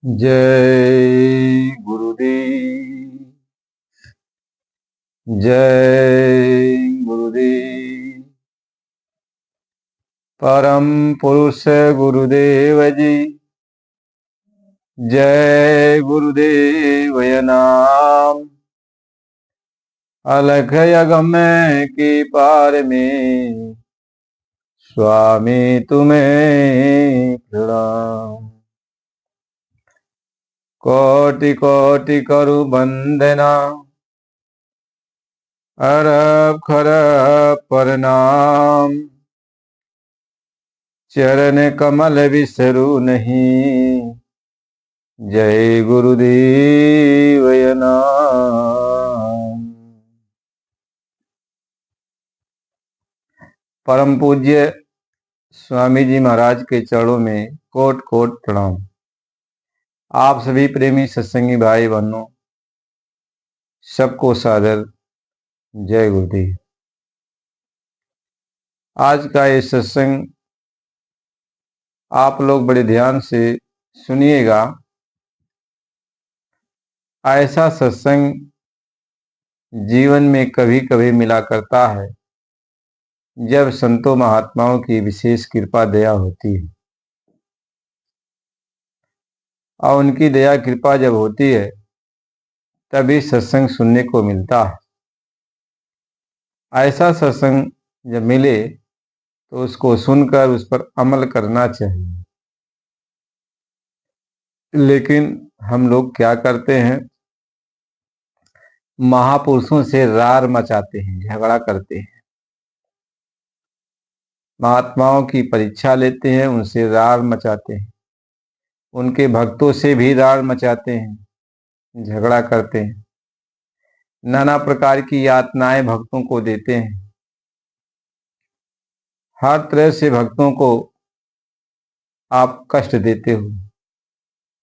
जय गुरुदेव। जय गुरुदेव। परम पुरुष गुरुदेव जी। जय गुरुदेव नाम। अलख यगम्य के पार में स्वामी तुम्हें प्रणाम। कोटि कोटि करु वंदना अरब खरब प्रणाम। चरण कमल बिसरू नहीं जय गुरुदेव नाम। परम पूज्य स्वामी जी महाराज के चरणों में कोट कोट प्रणाम। आप सभी प्रेमी सत्संगी भाई बहनों सबको सादर जय गुरुदेव। आज का ये सत्संग आप लोग बड़े ध्यान से सुनिएगा। ऐसा सत्संग जीवन में कभी कभी मिला करता है जब संतों महात्माओं की विशेष कृपा दया होती है, और उनकी दया कृपा जब होती है तभी सत्संग सुनने को मिलता है। ऐसा सत्संग जब मिले तो उसको सुनकर उस पर अमल करना चाहिए। लेकिन हम लोग क्या करते हैं, महापुरुषों से रार मचाते हैं, झगड़ा करते हैं, महात्माओं की परीक्षा लेते हैं, उनसे रार मचाते हैं, उनके भक्तों से भी रार मचाते हैं, झगड़ा करते हैं, नाना प्रकार की यातनाएं भक्तों को देते हैं। हर तरह से भक्तों को आप कष्ट देते हो।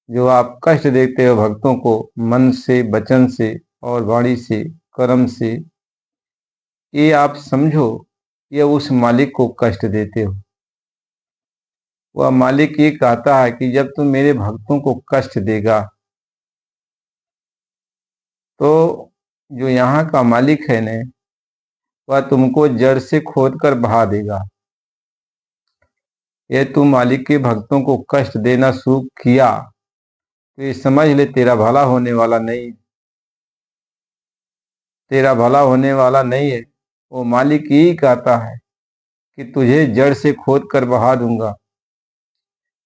जो आप कष्ट देते हो भक्तों को मन से, वचन से और वाणी से, कर्म से, ये आप समझो ये उस मालिक को कष्ट देते हो। वह मालिक ये कहता है कि जब तुम मेरे भक्तों को कष्ट देगा तो जो यहाँ का मालिक है न, वह तुमको जड़ से खोद कर बहा देगा। ये तुम मालिक के भक्तों को कष्ट देना शुरू किया तो ये समझ ले तेरा भला होने वाला नहीं, तेरा भला होने वाला नहीं है। वो मालिक यही कहता है कि तुझे जड़ से खोद कर बहा दूंगा।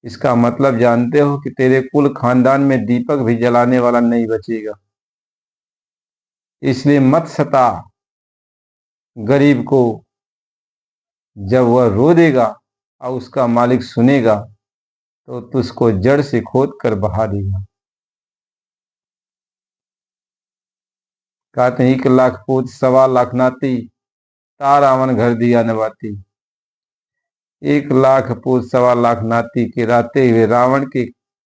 इसका मतलब जानते हो कि तेरे कुल खानदान में दीपक भी जलाने वाला नहीं बचेगा। इसलिए मत सता गरीब को। जब वह रो देगा और उसका मालिक सुनेगा तो तुझको जड़ से खोद कर बहा देगा। कहते हैं 1,00,000 पूत 1,25,00,000 नाती, तारावन घर दिया नवाती। 1,00,000 पूत 1,25,00,000 नाती के राते हुए रावण के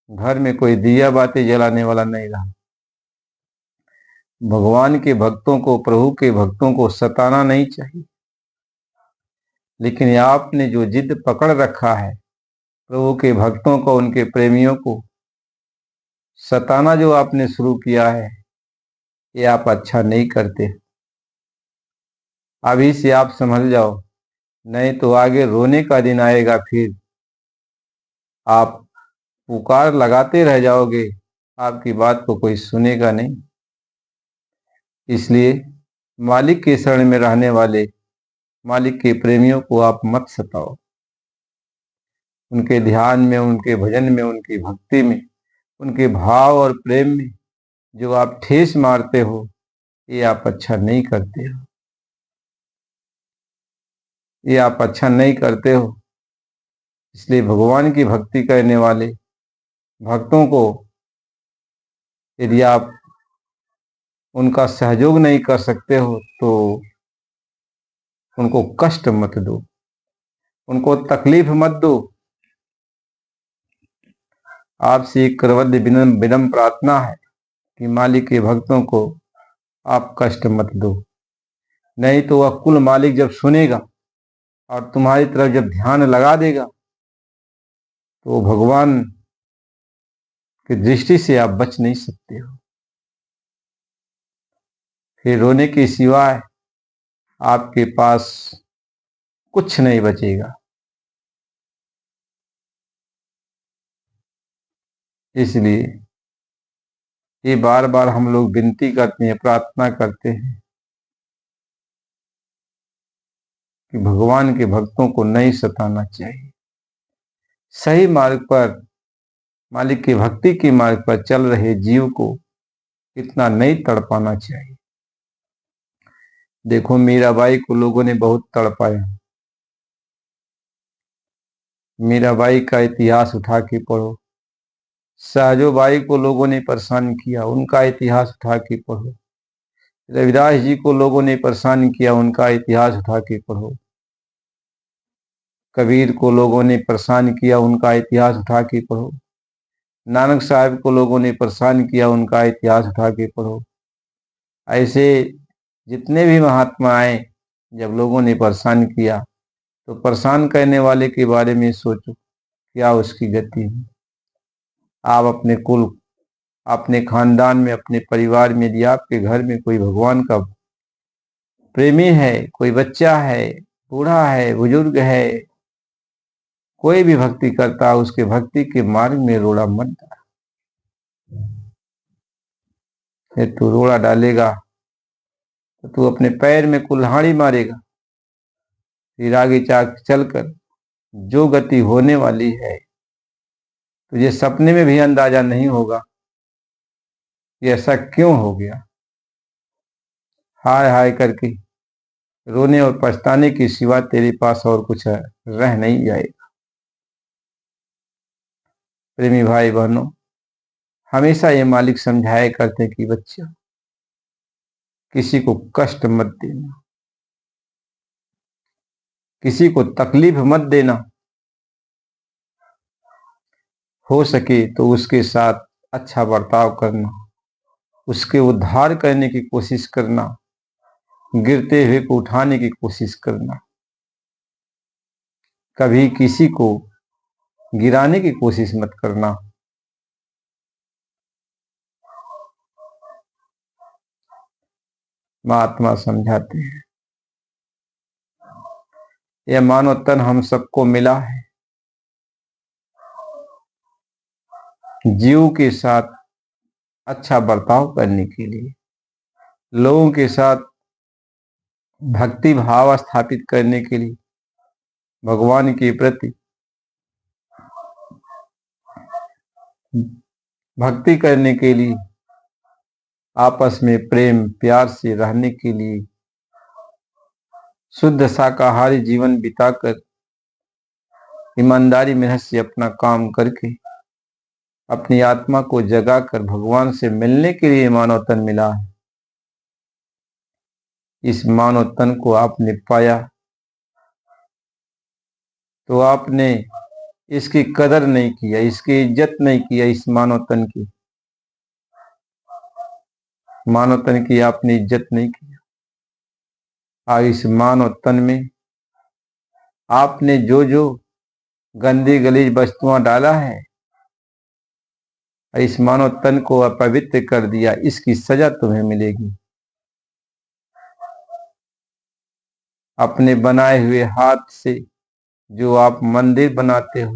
घर में कोई दिया बाती जलाने वाला नहीं रहा। भगवान के भक्तों को, प्रभु के भक्तों को सताना नहीं चाहिए। लेकिन आपने जो जिद पकड़ रखा है, प्रभु के भक्तों को, उनके प्रेमियों को सताना जो आपने शुरू किया है, ये आप अच्छा नहीं करते। अभी से आप समझ जाओ, नहीं तो आगे रोने का दिन आएगा। फिर आप पुकार लगाते रह जाओगे, आपकी बात को कोई सुनेगा नहीं। इसलिए मालिक के शरण में रहने वाले मालिक के प्रेमियों को आप मत सताओ। उनके ध्यान में, उनके भजन में, उनकी भक्ति में, उनके भाव और प्रेम में जो आप ठेस मारते हो, ये आप अच्छा नहीं करते हो। ये आप अच्छा नहीं करते हो। इसलिए भगवान की भक्ति करने वाले भक्तों को यदि आप उनका सहयोग नहीं कर सकते हो तो उनको कष्ट मत दो, उनको तकलीफ मत दो। आपसे एक करवल्य विनम्र प्रार्थना है कि मालिक के भक्तों को आप कष्ट मत दो। नहीं तो वह कुल मालिक जब सुनेगा और तुम्हारी तरफ जब ध्यान लगा देगा तो भगवान कि दृष्टि से आप बच नहीं सकते हो। फिर रोने के सिवाय आपके पास कुछ नहीं बचेगा। इसलिए ये बार बार हम लोग विनती करते हैं, प्रार्थना करते हैं कि भगवान के भक्तों को नहीं सताना चाहिए। सही मार्ग पर, मालिक की भक्ति के मार्ग पर चल रहे जीव को इतना नहीं तड़पाना चाहिए। देखो, मीराबाई को लोगों ने बहुत तड़पाया। मीराबाई का इतिहास उठा के पढ़ो। सहजोबाई को लोगों ने परेशान किया, उनका इतिहास उठा के पढ़ो। रविदास जी को लोगों ने परेशान किया, उनका इतिहास उठा के पढ़ो। कबीर को लोगों ने परेशान किया, उनका इतिहास उठा के पढ़ो। नानक साहब को लोगों ने परेशान किया, उनका इतिहास उठा के पढ़ो। ऐसे जितने भी महात्मा आए, जब लोगों ने परेशान किया तो परेशान करने वाले के बारे में सोचो, क्या उसकी गति है। आप अपने कुल, अपने खानदान में, अपने परिवार में, यदि आपके घर में कोई भगवान का प्रेमी है, कोई बच्चा है, बूढ़ा है, बुजुर्ग है, कोई भी भक्ति करता है, उसके भक्ति के मार्ग में रोड़ा मत डाल। फिर तू रोड़ा डालेगा तो तू अपने पैर में कुल्हाड़ी मारेगा। फिर आगे चलकर जो गति होने वाली है, तुझे सपने में भी अंदाजा नहीं होगा कि ऐसा क्यों हो गया। हाय हाय करके रोने और पछताने की सिवा तेरे पास और कुछ रह नहीं जाएगा। प्रेमी भाई बहनों, हमेशा ये मालिक समझाया करते कि बच्चा, किसी को कष्ट मत देना, किसी को तकलीफ मत देना। हो सके तो उसके साथ अच्छा बर्ताव करना, उसके उद्धार करने की कोशिश करना, गिरते हुए को उठाने की कोशिश करना। कभी किसी को गिराने की कोशिश मत करना। महात्मा समझाते हैं, यह मानव तन हम सबको मिला है जीव के साथ अच्छा बर्ताव करने के लिए, लोगों के साथ भक्ति भाव स्थापित करने के लिए, भगवान के प्रति भक्ति करने के लिए, आपस में प्रेम प्यार से रहने के लिए, शुद्ध शाकाहारी जीवन बिताकर, ईमानदारी मेहनत से अपना काम करके, अपनी आत्मा को जगाकर भगवान से मिलने के लिए मानव तन मिला है। इस मानव तन को आपने पाया तो आपने इसकी कदर नहीं किया, इसकी इज्जत नहीं किया। इस मानव तन की, मानव तन की आपने इज्जत नहीं किया। और इस मानव तन में आपने जो जो गंदी गलीज वस्तुआं डाला है, इस मानव तन को अपवित्र कर दिया, इसकी सजा तुम्हें मिलेगी। अपने बनाए हुए हाथ से जो आप मंदिर बनाते हो,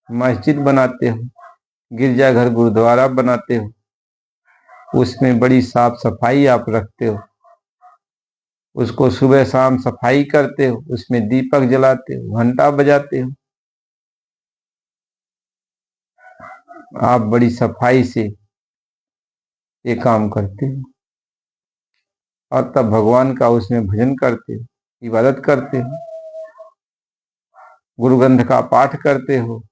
मस्जिद बनाते हो, गिरजाघर गुरुद्वारा बनाते हो, उसमें बड़ी साफ सफाई आप रखते हो, उसको सुबह शाम सफाई करते हो, उसमें दीपक जलाते हो, घंटा बजाते हो, आप बड़ी सफाई से ये काम करते हो। और तब भगवान का उसमें भजन करते हो, इबादत करते हो, गुरु ग्रंथ का पाठ करते हो।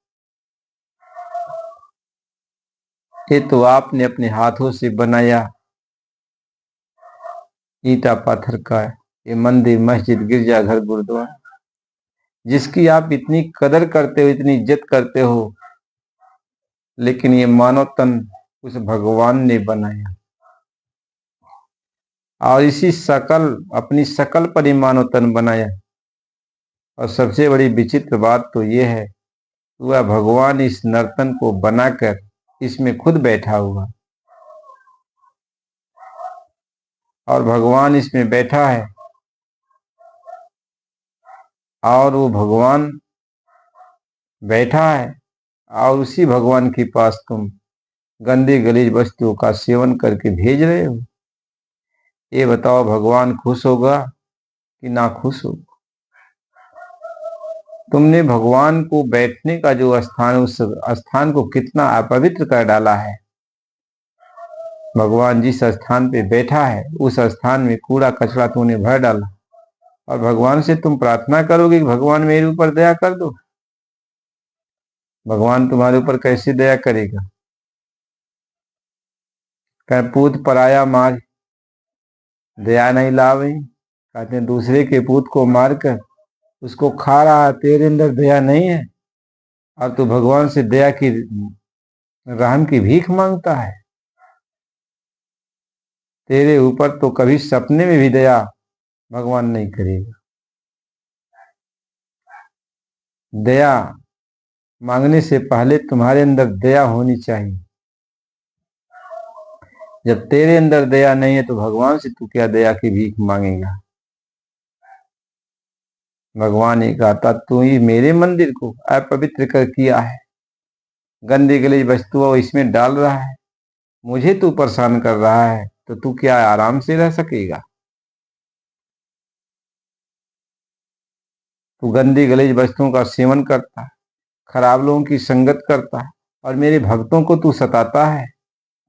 ये तो आपने अपने हाथों से बनाया ईटा पत्थर का ये मंदिर, मस्जिद, गिरजाघर, गुरुद्वारा, जिसकी आप इतनी कदर करते हो, इतनी इज्जत करते हो, लेकिन ये मानव तन उस भगवान ने बनाया। और इसी अपनी शकल पर ही मानव तन बनाया। और सबसे बड़ी विचित्र बात तो ये है, वह भगवान इस नर्तन को बनाकर इसमें खुद बैठा हुआ और भगवान इसमें बैठा है, और वो भगवान बैठा है और उसी भगवान के पास तुम गंदी गलीज वस्तुओं का सेवन करके भेज रहे हो। ये बताओ, भगवान खुश होगा कि ना खुश होगा? तुमने भगवान को बैठने का जो स्थान, उस स्थान को कितना अपवित्र कर डाला है। भगवान जिस स्थान पे बैठा है उस स्थान में कूड़ा कचरा तुमने भर डाला, और भगवान से तुम प्रार्थना करोगे कि भगवान मेरे ऊपर दया कर दो। भगवान तुम्हारे ऊपर कैसे दया करेगा? कह पूत पराया मार दया नहीं लावे। कहते हैं दूसरे के पूत को मारकर उसको खा रहा है, तेरे अंदर दया नहीं है, और तू भगवान से दया की, रहम की भीख मांगता है। तेरे ऊपर तो कभी सपने में भी दया भगवान नहीं करेगा। दया मांगने से पहले तुम्हारे अंदर दया होनी चाहिए। जब तेरे अंदर दया नहीं है तो भगवान से तू क्या दया की भीख मांगेगा? भगवान ने कहा था, तू ही मेरे मंदिर को अपवित्र कर किया है, गंदी गली वस्तुओं इसमें डाल रहा है, मुझे तू परेशान कर रहा है, तो तू क्या आराम से रह सकेगा? तू गंदी गलीज वस्तुओं का सेवन करता है, खराब लोगों की संगत करता है, और मेरे भक्तों को तू सताता है,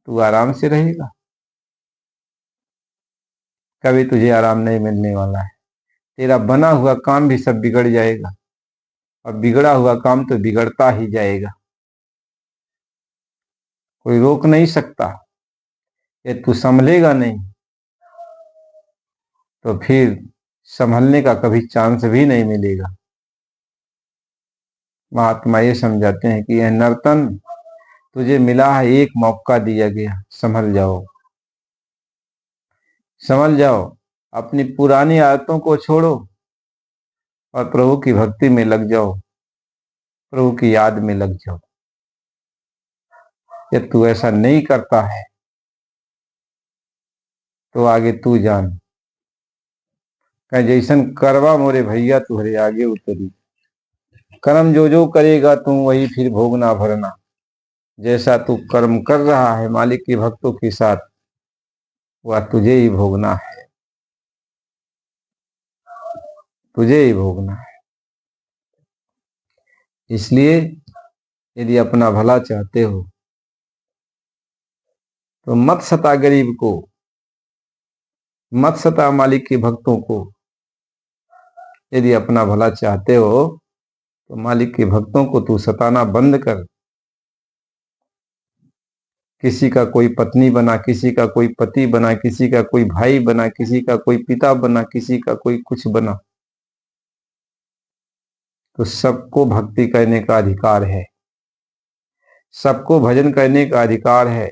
तू आराम से रहेगा? कभी तुझे आराम नहीं मिलने वाला है। तेरा बना हुआ काम भी सब बिगड़ जाएगा, और बिगड़ा हुआ काम तो बिगड़ता ही जाएगा, कोई रोक नहीं सकता। ये तू संभलेगा नहीं तो फिर संभलने का कभी चांस भी नहीं मिलेगा। महात्मा ये समझाते हैं कि यह नर्तन तुझे मिला है, एक मौका दिया गया, संभल जाओ, संभल जाओ, अपनी पुरानी आदतों को छोड़ो और प्रभु की भक्ति में लग जाओ, प्रभु की याद में लग जाओ। यदि तू ऐसा नहीं करता है तो आगे तू जान, कहीं जैसन करवा मोरे भैया तुहरे आगे उतरी। कर्म जो जो करेगा तू वही फिर भोगना भरना। जैसा तू कर्म कर रहा है मालिक के भक्तों के साथ, वह तुझे ही भोगना है, तुझे ही भोगना है। इसलिए यदि अपना भला चाहते हो तो मत सता गरीब को, मत सता मालिक के भक्तों को। यदि अपना भला चाहते हो तो मालिक के भक्तों को तू सताना बंद कर। किसी का कोई पत्नी बना, किसी का कोई पति बना, किसी का कोई भाई बना, किसी का कोई पिता बना, किसी का कोई कुछ बना, तो सबको भक्ति करने का अधिकार है, सबको भजन करने का अधिकार है।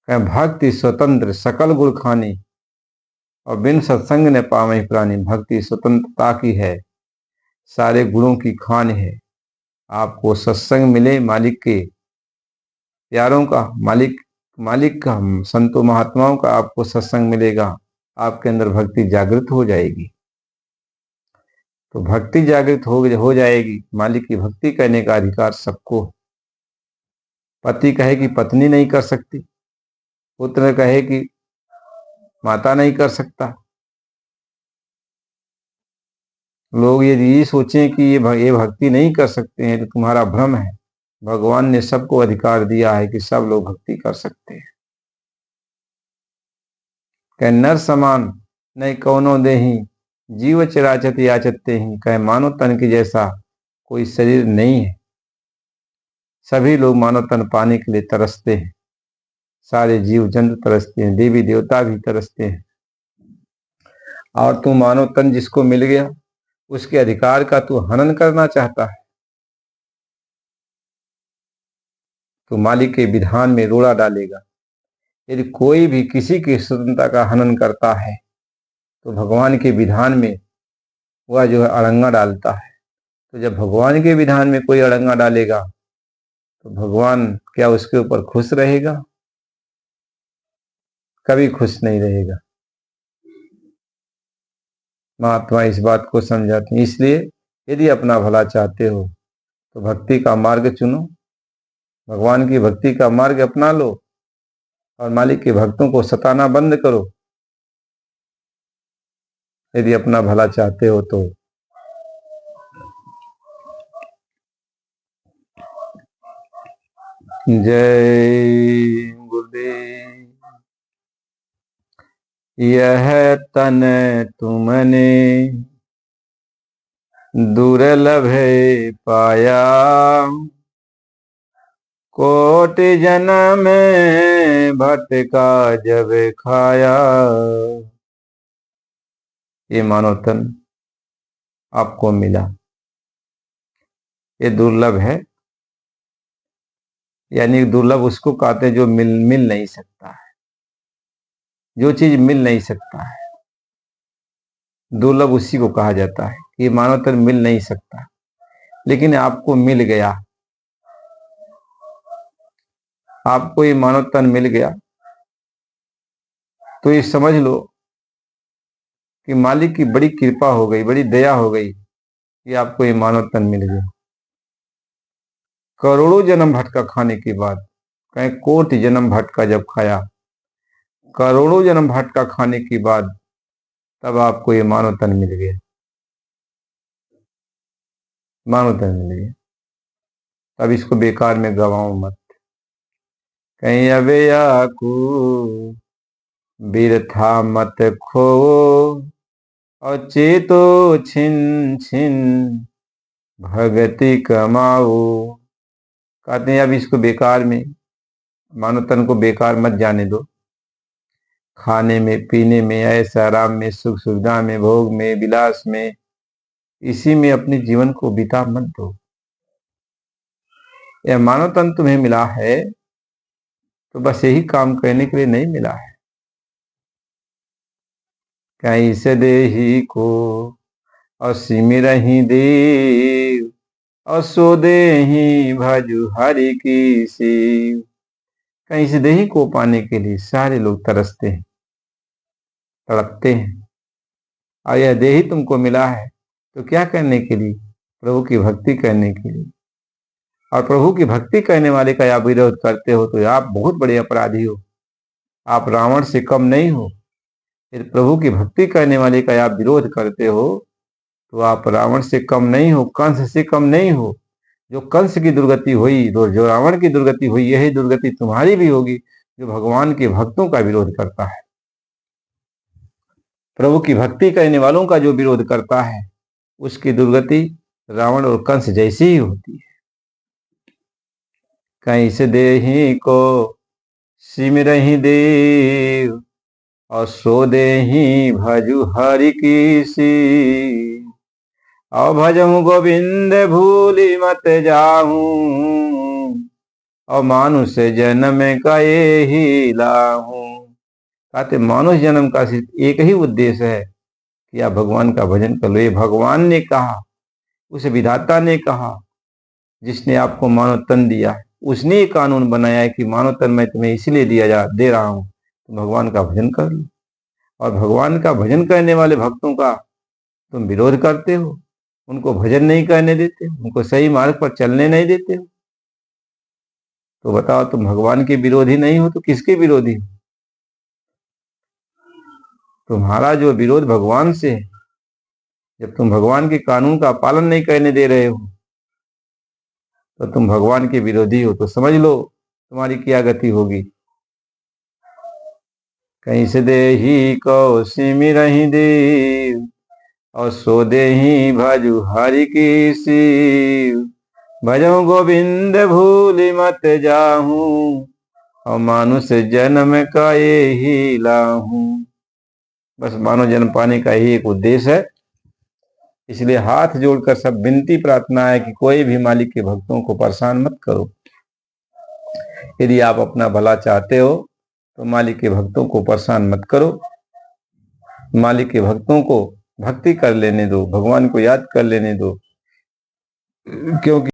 भक्ति स्वतंत्र सकल गुण खानी, और बिन सत्संग ने पावे प्राणी। भक्ति स्वतंत्रता की है, सारे गुणों की खान है। आपको सत्संग मिले मालिक के प्यारों का, मालिक का, संतों महात्माओं का आपको सत्संग मिलेगा, आपके अंदर भक्ति जागृत हो जाएगी। तो भक्ति जागृत हो जाएगी। मालिक की भक्ति करने का अधिकार सबको। पति कहे कि पत्नी नहीं कर सकती, पुत्र कहे कि माता नहीं कर सकता। लोग यदि ये सोचें कि ये भक्ति नहीं कर सकते हैं तो तुम्हारा भ्रम है। भगवान ने सबको अधिकार दिया है कि सब लोग भक्ति कर सकते हैं। कह नर समान नहीं कौनो देही, जीव चराचत याचते ही। कह मानव तन के जैसा कोई शरीर नहीं है, सभी लोग मानव तन पाने के लिए तरसते हैं, सारे जीव जंतु तरसते हैं, देवी देवता भी तरसते हैं। और तू मानव तन जिसको मिल गया उसके अधिकार का तू हनन करना चाहता है, तो मालिक के विधान में रोड़ा डालेगा। यदि कोई भी किसी की स्वतंत्रता का हनन करता है तो भगवान के विधान में वह जो है अड़ंगा डालता है। तो जब भगवान के विधान में कोई अड़ंगा डालेगा तो भगवान क्या उसके ऊपर खुश रहेगा? कभी खुश नहीं रहेगा। महात्मा इस बात को समझाते हैं। इसलिए यदि अपना भला चाहते हो तो भक्ति का मार्ग चुनो, भगवान की भक्ति का मार्ग अपना लो और मालिक के भक्तों को सताना बंद करो। यदि अपना भला चाहते हो तो जय गुरुदेव। यह तन तुमने दुर्लभ पाया, कोटि जन्म भटका जब खाया। ये मानव तन आपको मिला, ये दुर्लभ है। यानी दुर्लभ उसको कहते हैं जो मिल नहीं सकता है, जो चीज मिल नहीं सकता है, दुर्लभ उसी को कहा जाता है। ये मानव तन मिल नहीं सकता, लेकिन आपको मिल गया। आपको ये मानव तन मिल गया तो ये समझ लो कि मालिक की बड़ी कृपा हो गई, बड़ी दया हो गई कि आपको ये मानव तन मिल गया। करोड़ों जन्म भटका खाने के बाद, कहीं कोटि जन्म भटका जब खाया, करोड़ों जन्म भटका खाने के बाद तब आपको ये मानव तन मिल गया, मानव तन मिल गया। तब इसको बेकार में गवाओ मत। कहीं अबेया को बिरथा मत खो, और चेतो छिन छिन भगति कमाओ। कहते हैं अब इसको बेकार में, मानव तन को बेकार मत जाने दो। खाने में, पीने में, ऐश आराम में, सुख सुविधा में, भोग में, विलास में, इसी में अपने जीवन को बिता मत दो। यह मानव तन तुम्हें मिला है तो बस यही काम करने के लिए नहीं मिला है। कहीं से देही को असीमिर ही देव, और सो देही भजु हरि की शिव। कहीं से देही को पाने के लिए सारे लोग तरसते हैं, तड़पते हैं, और यह देही तुमको मिला है तो क्या करने के लिए? प्रभु की भक्ति करने के लिए। और प्रभु की भक्ति करने वाले का आप विरोध करते हो तो आप बहुत बड़े अपराधी हो, आप रावण से कम नहीं हो। यदि प्रभु की भक्ति करने वाले का आप विरोध करते हो तो आप रावण से कम नहीं हो, कंस से कम नहीं हो। जो कंस की दुर्गति हुई, जो रावण की दुर्गति हुई, यही दुर्गति तुम्हारी भी होगी जो भगवान के भक्तों का विरोध करता है। प्रभु की भक्ति करने वालों का जो विरोध करता है उसकी दुर्गति रावण और कंस जैसी ही होती है। कहीं से देही को सिमर ही देव, और सो देही भजु हरि की शिव। और भजहु गोविंद भूली मत जाहूं, और मानुष जन्म का ही लाहूं। कहते मानुष जन्म का सिर्फ एक ही उद्देश्य है कि आप भगवान का भजन कर लो। ये भगवान ने कहा, उस विधाता ने कहा, जिसने आपको मानव तन दिया है, उसने ये कानून बनाया है कि मानव तन मैं तुम्हें इसलिए दे रहा हूं, तुम भगवान का भजन कर लो। और भगवान का भजन करने वाले भक्तों का तुम विरोध करते हो, उनको भजन नहीं करने देते, उनको सही मार्ग पर चलने नहीं देते हो। तो बताओ, तुम भगवान के विरोधी नहीं हो तो किसके विरोधी हो? तुम्हारा जो विरोध भगवान से है, जब तुम भगवान के कानून का पालन नहीं करने दे रहे हो तो तुम भगवान के विरोधी हो। तो समझ लो तुम्हारी क्या गति होगी। कहीं से देही को सिमि रही देव, और सो देही भजु हरि की शिव। भजो गोविंद भूल मत जाहूं, और मानुष जन्म का ये ही लाहूं। बस मानव जन्म पाने का ही एक उद्देश्य है। इसलिए हाथ जोड़कर सब विनती प्रार्थना है कि कोई भी मालिक के भक्तों को परेशान मत करो। यदि आप अपना भला चाहते हो तो मालिक के भक्तों को परेशान मत करो। मालिक के भक्तों को भक्ति कर लेने दो, भगवान को याद कर लेने दो, क्योंकि